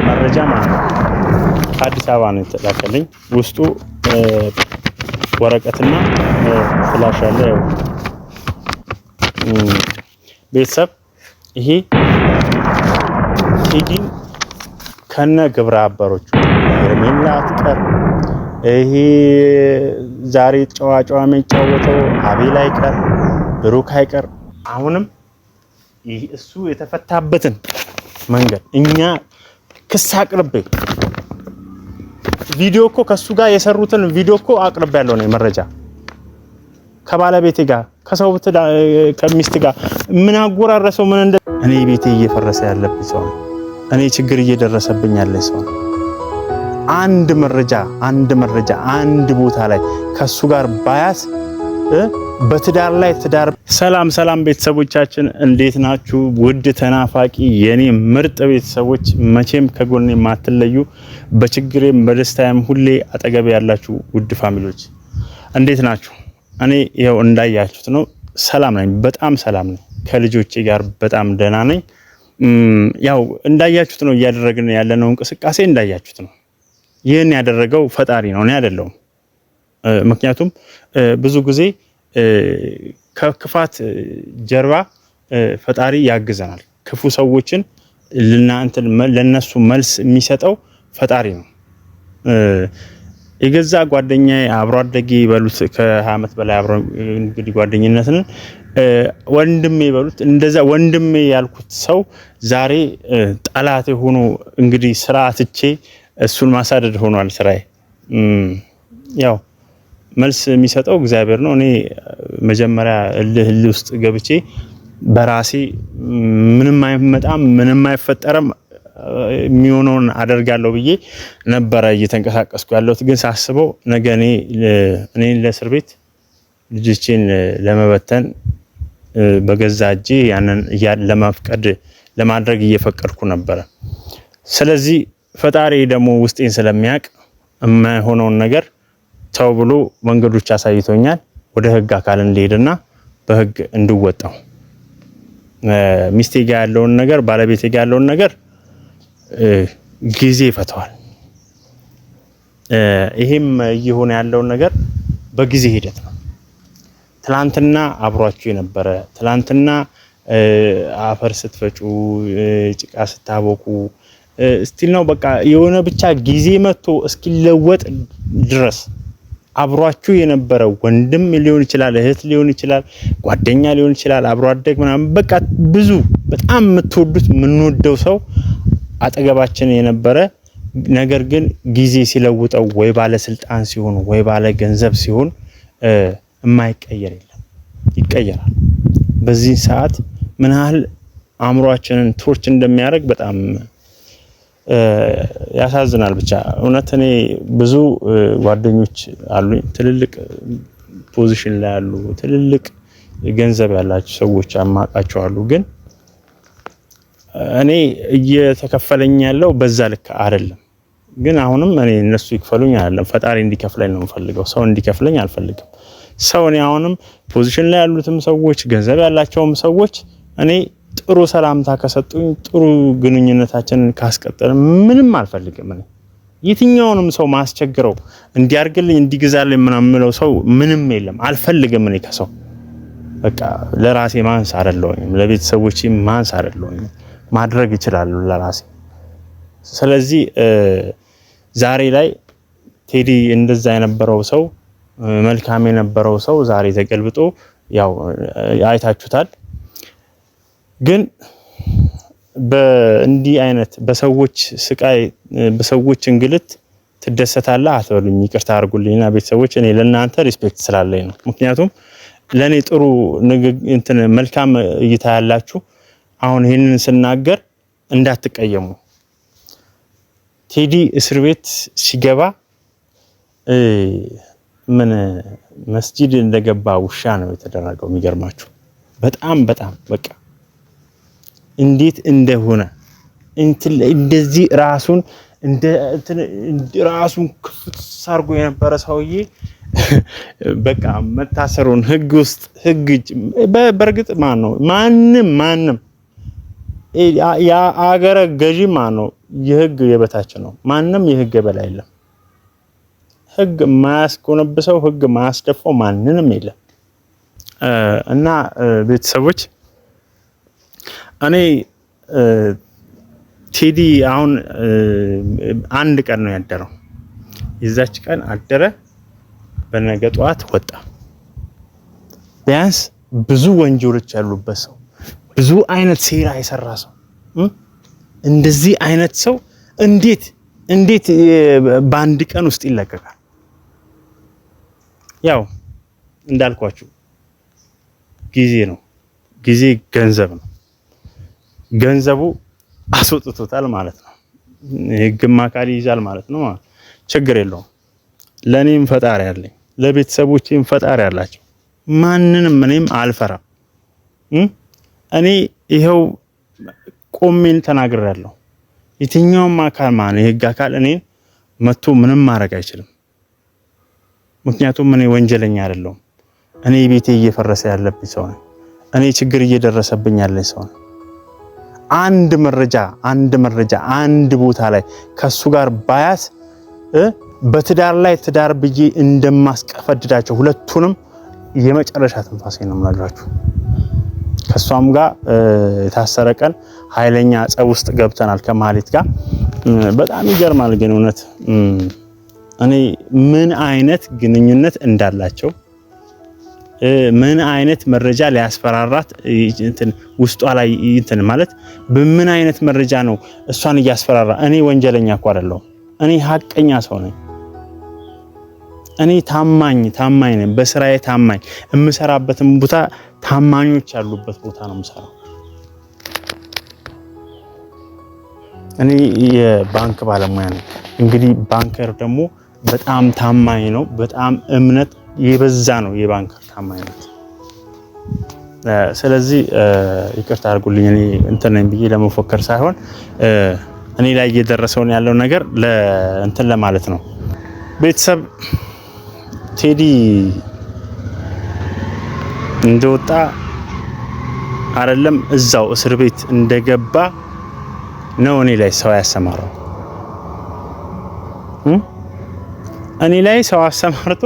መረጃ ማለት ነው ከአዲስ አበባ ነው የተላከልኝ። ውስጡ ወረቀትና ፍላሽ አለ። ቤተሰብ ይሄ ቴዲን ከነ ግብረ አበሮቹ ሄርሜላ አትቀር፣ ይሄ ዛሬ ጨዋጫዋ የሚጫወተው አቤል አይቀር፣ ብሩክ አይቀር። አሁንም ይሄ እሱ የተፈታበትን መንገድ እኛ ክስ አቅርቤ ቪዲዮ እኮ ከሱ ጋር የሰሩትን ቪዲዮ እኮ አቅርቤ ያለው ነው መረጃ ከባለቤቴ ጋር ከሰው ከሚስት ጋር ምን አጎራረሰው ምን እንደ እኔ ቤቴ እየፈረሰ ያለብኝ ሰው ነው። እኔ ችግር እየደረሰብኝ ያለ ሰው ነው። አንድ መረጃ አንድ ቦታ ላይ ከሱ ጋር ባያስ በትዳር ላይ ትዳር። ሰላም ቤተሰቦቻችን እንዴት ናችሁ? ውድ ተናፋቂ የኔ ምርጥ ቤተሰቦች መቼም ከጎኔ የማትለዩ በችግሬም በደስታዬም ሁሌ አጠገቤ ያላችሁ ውድ ፋሚሊዎች እንዴት ናችሁ? እኔ ይሄው እንዳያችሁት ነው ሰላም ነኝ፣ በጣም ሰላም ነኝ። ከልጆቼ ጋር በጣም ደህና ነኝ። ያው እንዳያችሁት ነው እያደረግን ያለነው እንቅስቃሴ እንዳያችሁት ነው። ይሄን ያደረገው ፈጣሪ ነው፣ እኔ አይደለሁም። ምክንያቱም ብዙ ጊዜ ከክፋት ጀርባ ፈጣሪ ያግዘናል። ክፉ ሰዎችን ለነሱ መልስ የሚሰጠው ፈጣሪ ነው። የገዛ ጓደኛዬ አብሮ አደጌ ይበሉት ከ20 ዓመት በላይ አብሮ እንግዲህ ጓደኝነትን ወንድሜ ይበሉት እንደዛ ወንድሜ ያልኩት ሰው ዛሬ ጠላት ሆኖ እንግዲህ ስራአትቼ እሱን ማሳደድ ሆኗል ስራዬ። ያው መልስ የሚሰጠው እግዚአብሔር ነው። እኔ መጀመሪያ እልህ ውስጥ ገብቼ በራሴ ምንም አይመጣም ምንም አይፈጠርም የሚሆነውን አደርጋለሁ ብዬ ነበር እየተንቀሳቀስኩ ያለሁት። ግን ሳስበው ነገ እኔን ለእስር ቤት ልጆቼን ለመበተን በገዛ እጄ ያንን ለማፍቀድ ለማድረግ እየፈቀድኩ ነበር። ስለዚህ ፈጣሪ ደግሞ ውስጤን ስለሚያውቅ የማይሆነውን ነገር ተው ብሎ መንገዶች አሳይቶኛል። ወደ ህግ አካል እንድሄድና በህግ እንድወጣው ሚስቴ ጋር ያለውን ነገር ባለቤቴ ጋር ያለውን ነገር ጊዜ ይፈታዋል። ይሄም እየሆነ ያለውን ነገር በጊዜ ሂደት ነው። ትላንትና አብሯችሁ የነበረ ትላንትና አፈር ስትፈጩ ጭቃ ስታቦኩ ስቲል ነው በቃ የሆነ ብቻ ጊዜ መጥቶ እስኪለወጥ ድረስ አብሯችሁ የነበረ ወንድም ሊሆን ይችላል፣ እህት ሊሆን ይችላል፣ ጓደኛ ሊሆን ይችላል፣ አብሮ አደግ ምናምን በቃ ብዙ በጣም የምትወዱት የምንወደው ሰው አጠገባችን የነበረ ነገር ግን ጊዜ ሲለውጠው ወይ ባለስልጣን ሲሆን ወይ ባለ ገንዘብ ሲሆን የማይቀየር የለም፣ ይቀየራል። በዚህ ሰዓት ምን ያህል አእምሮአችንን ቶርች እንደሚያደርግ በጣም ያሳዝናል። ብቻ እውነት እኔ ብዙ ጓደኞች አሉኝ ትልልቅ ፖዚሽን ላይ ያሉ ትልልቅ ገንዘብ ያላቸው ሰዎች አማቃቸው አሉ። ግን እኔ እየተከፈለኝ ያለው በዛ ልክ አይደለም። ግን አሁንም እኔ እነሱ ይከፈሉኝ አይደለም ፈጣሪ እንዲከፍለኝ ነው የምፈልገው፣ ሰው እንዲከፍለኝ አልፈልግም። ሰው እኔ አሁንም ፖዚሽን ላይ ያሉትም ሰዎች ገንዘብ ያላቸውም ሰዎች እኔ ጥሩ ሰላምታ ከሰጡኝ ጥሩ ግንኙነታችንን ካስቀጠለ ምንም አልፈልግም። እኔ የትኛውንም ሰው ማስቸግረው እንዲያርግልኝ እንዲገዛልኝ ምናምነው ሰው ምንም የለም፣ አልፈልግም። እኔ ከሰው በቃ ለራሴ ማንስ አይደለሁም፣ ለቤተሰቦቼ ማንስ አይደለሁም፣ ማድረግ ይችላል ለራሴ። ስለዚህ ዛሬ ላይ ቴዲ እንደዛ የነበረው ሰው መልካም የነበረው ሰው ዛሬ ተገልብጦ ያው አይታችሁታል። ግን በእንዲህ አይነት በሰዎች ስቃይ በሰዎች እንግልት ትደሰታለህ አትበሉኝ፣ ይቅርታ አድርጉልኝና ቤተሰቦች እኔ ለእናንተ ሪስፔክት ስላለኝ ነው። ምክንያቱም ለኔ ጥሩ መልካም እይታ ያላችሁ አሁን ይሄንን ስናገር እንዳትቀየሙ። ቴዲ እስር ቤት ሲገባ ምን መስጂድ እንደገባ ውሻ ነው የተደረገው። የሚገርማችሁ በጣም በቃ እንዴት እንደሆነ እንደዚህ ራሱን ራሱን ክፍት አርጎ የነበረ ሰውዬ በቃ መታሰሩን ህግ ውስጥ ህግ በርግጥ ማንም ያ አገረ ገዢ ማን ነው? የህግ የበታች ነው። ማንም የህግ በላይ የለም። ህግ ማያስቆነብሰው ህግ ማያስደፋው ማንንም የለም። እና ቤተሰቦች እኔ ቴዲ አሁን አንድ ቀን ነው ያደረው። የዛች ቀን አደረ፣ በነገ ጧት ወጣ። ቢያንስ ብዙ ወንጀሎች ያሉበት ሰው፣ ብዙ አይነት ሴራ የሰራ ሰው እንደዚህ አይነት ሰው እንዴት በአንድ ቀን ውስጥ ይለቀቃል? ያው እንዳልኳችሁ ጊዜ ነው። ጊዜ ገንዘብ ነው። ገንዘቡ አስወጥቶታል ማለት ነው። ህግም አካል ይይዛል ማለት ነው። ችግር የለውም። ለኔም ፈጣሪ አለኝ፣ ለቤተሰቦቼም ፈጣሪ አላቸው። ማንንም እኔም አልፈራም። እኔ ይሄው ቆሜን ተናግሬያለሁ። የትኛውም አካል የህግ አካል እኔን መጥቶ ምንም ማድረግ አይችልም። ምክንያቱም እኔ ወንጀለኛ አይደለሁም። እኔ ቤቴ እየፈረሰ ያለብኝ ሰው ነኝ። እኔ ችግር እየደረሰብኝ ያለኝ ሰው ነኝ። አንድ መረጃ አንድ ቦታ ላይ ከሱ ጋር ባያት በትዳር ላይ ትዳር ብዬ እንደማስቀፈድዳቸው ሁለቱንም የመጨረሻ ትንፋሴ ነው የምነግራችሁ። ከሷም ጋር የታሰረ ቀን ኃይለኛ ጸብ ውስጥ ገብተናል ከማህሌት ጋር። በጣም ይገርማል ግን እውነት እኔ ምን አይነት ግንኙነት እንዳላቸው ምን አይነት መረጃ ሊያስፈራራት ውስጧ ላይ ማለት በምን አይነት መረጃ ነው እሷን እያስፈራራ? እኔ ወንጀለኛ እኮ አይደለሁም። እኔ ሀቀኛ ሰው ነኝ። እኔ ታማኝ ነኝ። በስራዬ ታማኝ፣ የምሰራበትም ቦታ ታማኞች ያሉበት ቦታ ነው የምሰራው። እኔ የባንክ ባለሙያ ነኝ። እንግዲህ ባንከር ደግሞ በጣም ታማኝ ነው። በጣም እምነት የበዛ ነው የባንክ ታማኝነት። ስለዚህ ይቅርታ አድርጉልኝ። እኔ እንትን ነኝ ብዬ ለመፎከር ሳይሆን እኔ ላይ እየደረሰው ያለው ነገር እንትን ለማለት ነው። ቤተሰብ ቴዲ እንደወጣ አይደለም እዛው እስር ቤት እንደገባ ነው እኔ ላይ ሰው ያሰማራው። እኔ ላይ ሰው አሰማርቶ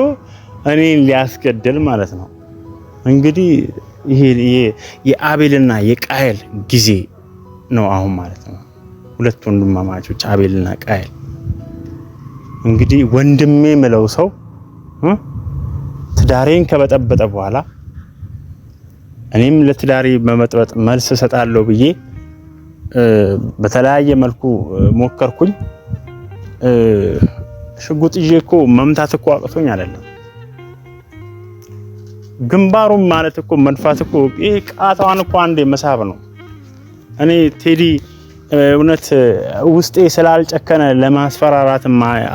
እኔን ሊያስገድል ማለት ነው። እንግዲህ ይሄ የአቤልና የቃየል ጊዜ ነው አሁን ማለት ነው። ሁለት ወንድማማቾች አቤልና ቃየል። እንግዲህ ወንድሜ ምለው ሰው ትዳሬን ከበጠበጠ በኋላ እኔም ለትዳሬ በመጥበጥ መልስ እሰጣለሁ ብዬ በተለያየ መልኩ ሞከርኩኝ። ሽጉጥ ይዤ እኮ መምታት እኮ አቅቶኝ አይደለም። ግንባሩን ማለት እኮ መንፋት እኮ ይሄ ቃታዋን እኮ አንዴ መሳብ ነው። እኔ ቴዲ እውነት ውስጤ ስላልጨከነ ለማስፈራራት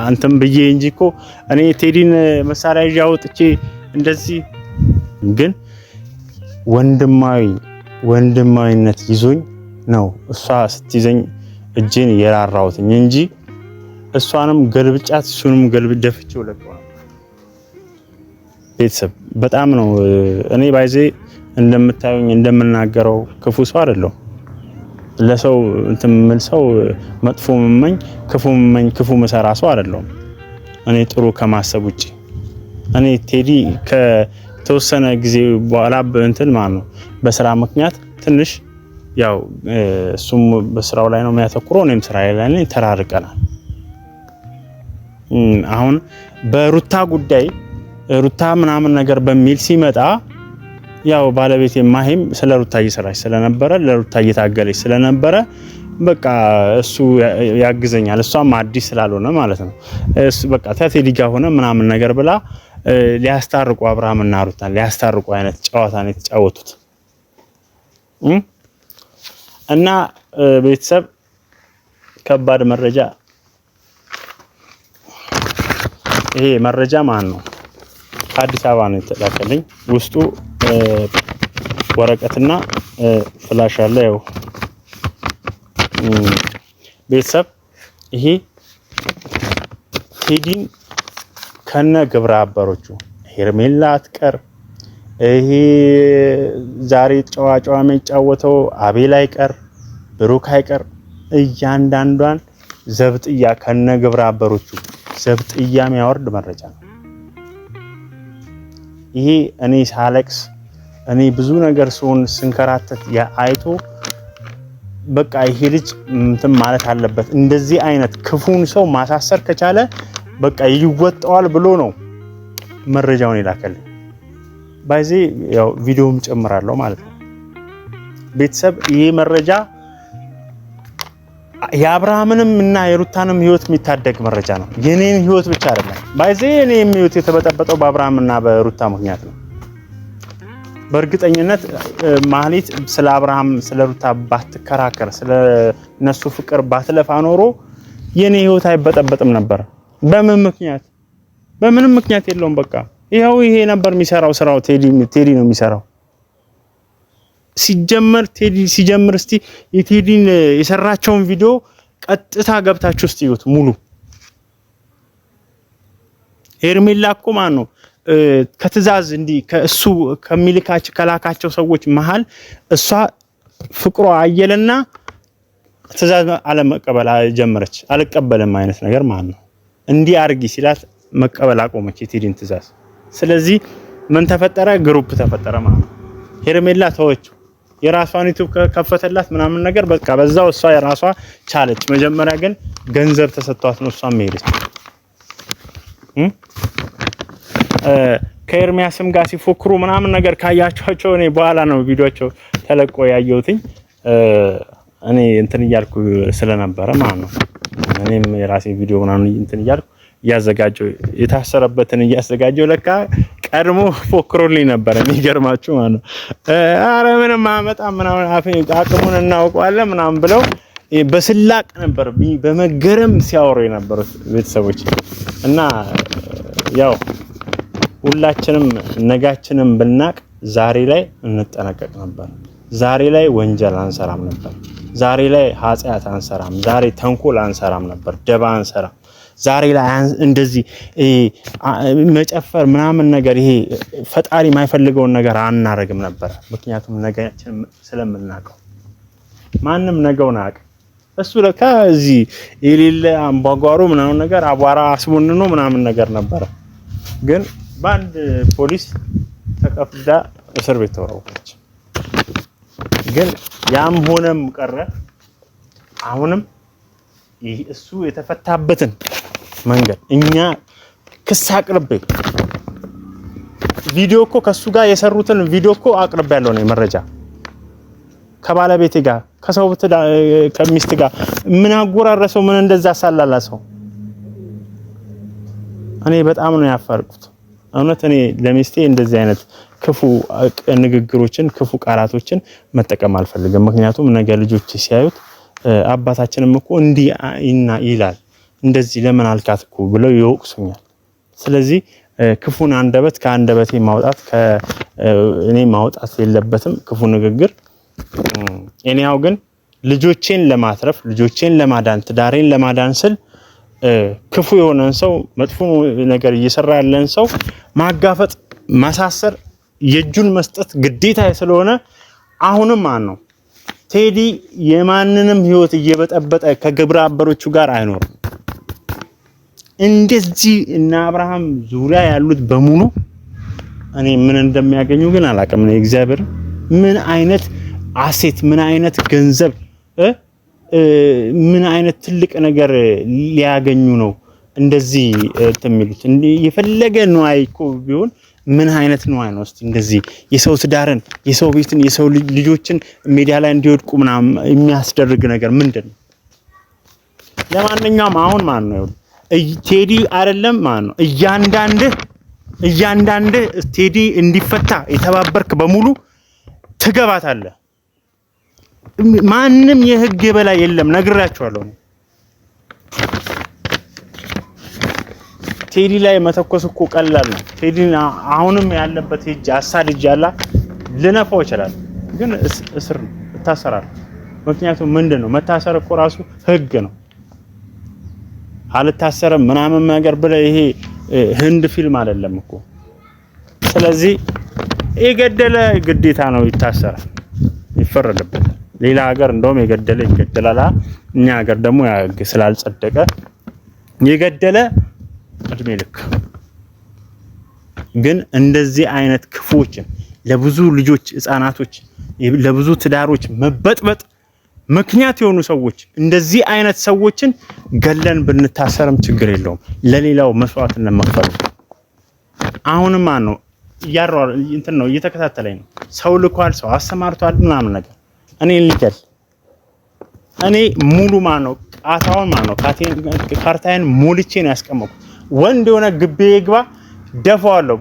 አንተም ብዬ እንጂ እኮ እኔ ቴዲን መሳሪያ ይዤ አውጥቼ እንደዚህ ግን ወንድማዊነት ይዞኝ ነው እሷ ስትይዘኝ እጄን የራራሁትኝ እንጂ እሷንም ገልብጫት እሱንም ገልብጭ ደፍቼው ለቀው ነው። ቤተሰብ በጣም ነው እኔ ባይዜ እንደምታዩኝ እንደምናገረው ክፉ ሰው አይደለሁ። ለሰው እንትን ምን ሰው መጥፎ መመኝ ክፉ መሰራ ሰው አይደለሁም። እኔ ጥሩ ከማሰብ ውጪ እኔ ቴዲ ከተወሰነ ጊዜ በኋላ እንትን ማለት ነው በስራ ምክንያት ትንሽ ያው እሱም በስራው ላይ ነው የሚያተኩረው፣ እኔም ስራዬ ላይ ነኝ። ተራርቀናል። አሁን በሩታ ጉዳይ ሩታ ምናምን ነገር በሚል ሲመጣ ያው ባለቤቴ ማሂም ስለ ሩታ እየሰራች ስለነበረ ለሩታ እየታገለች ስለነበረ በቃ እሱ ያግዘኛል እሷም አዲስ ስላልሆነ ማለት ነው እሱ በቃ ተቴዲ ጋር ሆነ ምናምን ነገር ብላ ሊያስታርቁ አብርሃምና ሩታ ሊያስታርቁ አይነት ጨዋታ ነው የተጫወቱት። እና ቤተሰብ ከባድ መረጃ ይሄ መረጃ ማን ነው አዲስ አበባ ነው የተላከልኝ። ውስጡ ወረቀትና ፍላሽ አለ። ያው ቤተሰብ ይሄ ቴዲን ከነ ግብረ አበሮቹ ሄርሜላ አትቀር፣ ይሄ ዛሬ ጨዋታ የሚጫወተው አቤል አይቀር፣ ብሩክ አይቀር እያንዳንዷን ዘብጥያ ከነግብረ አበሮቹ ዘብጥያ የሚያወርድ መረጃ ነው። ይሄ እኔ ሳለቅስ እኔ ብዙ ነገር ሲሆን ስንከራተት አይቶ በቃ ይሄ ልጅ እንትን ማለት አለበት እንደዚህ አይነት ክፉን ሰው ማሳሰር ከቻለ በቃ ይወጣዋል ብሎ ነው መረጃውን ይላከልኝ። ባይዚ ያው ቪዲዮም ጨምራለሁ ማለት ነው። ቤተሰብ ይሄ መረጃ የአብርሃምንም እና የሩታንም ህይወት የሚታደግ መረጃ ነው። የኔን ህይወት ብቻ አይደለም። ባይዚ እኔም ህይወት የተበጠበጠው በአብርሃምና በሩታ ምክንያት ነው። በእርግጠኝነት ማህሌት ስለ አብርሃም ስለ ሩታ ባትከራከር ስለ ነሱ ፍቅር ባትለፋ ኖሮ የኔ ህይወት አይበጠበጥም ነበር። በምን ምክንያት? በምንም ምክንያት የለውም። በቃ ይሄው ይሄ ነበር የሚሰራው ስራው። ቴዲ ነው የሚሰራው። ሲጀምር እስቲ የቴዲን የሰራቸውን ቪዲዮ ቀጥታ ገብታችሁ እስቲ እዩት ሙሉ። ሄርሜላ እኮ ማን ነው ከትዛዝ እንዲ ከእሱ ከላካቸው ሰዎች መሃል እሷ ፍቅሯ አየለና ትዛዝ አለመቀበል ጀመረች። አልቀበልም አይነት ነገር ማለት ነው። እንዲ አርጊ ሲላት መቀበል አቆመች የቴዲን ትዛዝ። ስለዚህ ምን ተፈጠረ? ግሩፕ ተፈጠረ ማለት ነው። ሄርሜላ ተወችው። የራሷን ዩቲዩብ ከፈተላት ምናምን ነገር በቃ በዛው እሷ የራሷ ቻለች። መጀመሪያ ግን ገንዘብ ተሰጥቷት ነው እሷ መሄደች። ከኤርሚያስም ጋር ሲፎክሩ ምናምን ነገር ካያቻቸው እኔ በኋላ ነው ቪዲዮቸው ተለቆ ያየሁትኝ። እኔ እንትን እያልኩ ስለነበረ ማለት ነው። እኔም የራሴ ቪዲዮ ምናምን እንትን እያልኩ ያዘጋጀው የታሰረበትን ያዘጋጀው ለካ ቀድሞ ፎክሮልኝ ነበር። የሚገርማችሁ ማለት ነው። አረ ምንም አመጣ ምናምን አቅሙን እናውቀዋለን ምናምን ብለው በስላቅ ነበር በመገረም ሲያወሩ የነበሩት ቤተሰቦች። እና ያው ሁላችንም ነጋችንን ብናቅ ዛሬ ላይ እንጠነቀቅ ነበር። ዛሬ ላይ ወንጀል አንሰራም ነበር። ዛሬ ላይ ኃጢአት አንሰራም። ዛሬ ተንኮል አንሰራም ነበር። ደባ አንሰራም። ዛሬ ላይ እንደዚህ መጨፈር ምናምን ነገር ይሄ ፈጣሪ የማይፈልገውን ነገር አናረግም ነበር። ምክንያቱም ነገያችን ስለምናቀው ማንም ነገውን አያውቅም። እሱ ለካ እዚህ የሌለ አምባጓሮ ምናምን ነገር አቧራ አስቦንኖ ምናምን ነገር ነበር። ግን በአንድ ፖሊስ ተቀፍዳ እስር ቤት ተወረወረች። ግን ያም ሆነም ቀረ አሁንም እሱ የተፈታበትን መንገድ እኛ ክስ አቅርቤ ቪዲዮ እኮ ከሱ ጋር የሰሩትን ቪዲዮ እኮ አቅርቤ ያለው ነው መረጃ ከባለቤቴ ጋር ከሰው ከሚስት ጋር ምን አጎራረሰው ምን እንደዛ ሳላላሰው እኔ በጣም ነው ያፈርኩት። እውነት እኔ ለሚስቴ እንደዚህ አይነት ክፉ ንግግሮችን ክፉ ቃላቶችን መጠቀም አልፈልግም። ምክንያቱም ነገ ልጆች ሲያዩት አባታችንም እኮ እንዲህ ይላል እንደዚህ ለምን አልካት እኮ ብለው ይወቅሱኛል። ስለዚህ ክፉን አንደበት ከአንደበቴ ማውጣት እኔ ማውጣት የለበትም ክፉ ንግግር። እኔያው ግን ልጆቼን ለማትረፍ ልጆቼን ለማዳን ትዳሬን ለማዳን ስል ክፉ የሆነን ሰው መጥፎ ነገር እየሰራ ያለን ሰው ማጋፈጥ ማሳሰር የእጁን መስጠት ግዴታ ስለሆነ አሁንም ማን ነው ቴዲ የማንንም ህይወት እየበጠበጠ ከግብረ አበሮቹ ጋር አይኖርም። እንደዚህ እና አብርሃም ዙሪያ ያሉት በሙሉ እኔ ምን እንደሚያገኙ ግን አላውቅም። ነው እግዚአብሔር ምን አይነት አሴት ምን አይነት ገንዘብ ምን አይነት ትልቅ ነገር ሊያገኙ ነው እንደዚህ ተሚሉት የፈለገ ነው አይኮ ቢሆን ምን አይነት ነው አይነው እስቲ እንደዚህ የሰው ትዳርን የሰው ቤትን የሰው ልጆችን ሜዲያ ላይ እንዲወድቁ ምናምን የሚያስደርግ ነገር ምንድነው? ለማንኛውም አሁን ማን ነው ቴዲ አይደለም ማን ነው እያንዳንድ ቴዲ እንዲፈታ የተባበርክ በሙሉ ትገባታለህ። ማንንም የህግ የበላይ የለም ነግራችኋለሁ። ቴዲ ላይ መተኮስ እኮ ቀላል ነው። ቴዲ አሁንም ያለበት ሄጅ አሳድጅ ያላ ልነፋው ይችላል፣ ግን እስር ነው እታሰራል። ምክንያቱም ምንድነው መታሰር እኮ ራሱ ህግ ነው። አልታሰረም ምናምን ነገር ብለ ይሄ ህንድ ፊልም አይደለም እኮ። ስለዚህ የገደለ ግዴታ ነው ይታሰራል፣ ይፈረድበታል። ሌላ ሀገር እንደውም የገደለ ይገደላል። እኛ ሀገር ደግሞ ያግ ስላልጸደቀ የገደለ እድሜ ልክ። ግን እንደዚህ አይነት ክፉዎችን ለብዙ ልጆች ህፃናቶች ለብዙ ትዳሮች መበጥበጥ ምክንያት የሆኑ ሰዎች እንደዚህ አይነት ሰዎችን ገለን ብንታሰርም ችግር የለውም። ለሌላው መስዋዕትነት መክፈል አሁንም ማን ነው ያሯል እንትን ነው እየተከታተለኝ ነው። ሰው ልኳል፣ ሰው አሰማርቷል ምናምን ነገር እኔ ልገል እኔ ሙሉ ማን ነው ቃታውን ማን ነው ካርታዬን ሞልቼ ነው ያስቀመጥኩት። ወንድ የሆነ ግቤ ይግባ ደፋዋለሁ።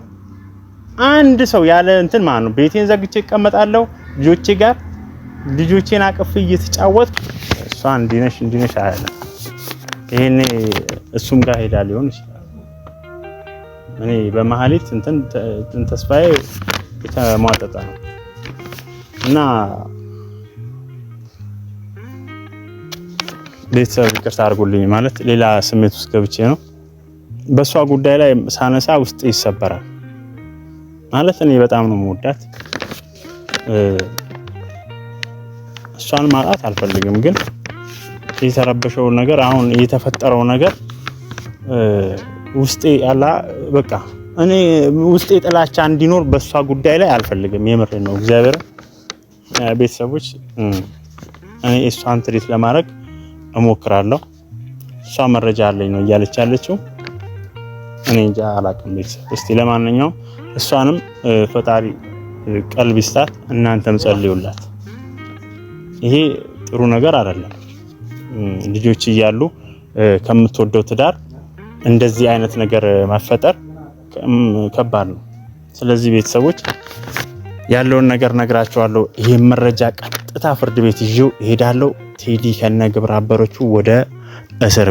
አንድ ሰው ያለ እንትን ማን ነው ቤቴን ዘግቼ እቀመጣለሁ ልጆቼ ጋር ልጆቼን አቅፍ እየተጫወትኩ እሷ እንዲነሽ አይደለ ይሄኔ እሱም ጋር ሄዳ ሊሆን ይችላል። እኔ በመሐሊት እንትን ተስፋዬ የተሟጠጠ ነው እና ቤተሰብ ይቅርታ አድርጉልኝ ማለት ሌላ ስሜት ውስጥ ገብቼ ነው። በሷ ጉዳይ ላይ ሳነሳ ውስጥ ይሰበራል ማለት እኔ በጣም ነው የምወዳት። እሷን ማጣት አልፈልግም። ግን የተረበሸው ነገር አሁን የተፈጠረው ነገር ውስጤ ያላ በቃ እኔ ውስጤ ጥላቻ እንዲኖር በሷ ጉዳይ ላይ አልፈልግም። የምሬን ነው እግዚአብሔር ቤተሰቦች እኔ እሷን ትሪት ለማድረግ እሞክራለሁ። እሷ መረጃ አለኝ ነው እያለች ያለችው። እኔ እንጃ አላውቅም። ቤተሰብ እስቲ ለማንኛውም እሷንም ፈጣሪ ቀልብ ይስጣት፣ እናንተም ጸልዩላት። ይሄ ጥሩ ነገር አይደለም። ልጆች እያሉ ከምትወደው ትዳር እንደዚህ አይነት ነገር መፈጠር ከባድ ነው። ስለዚህ ቤተሰቦች ያለውን ነገር ነግራቸዋለሁ። ይሄ መረጃ ቀጥታ ፍርድ ቤት ይዤው እሄዳለሁ። ቴዲ ከነ ግብረ አበሮቹ ወደ እስር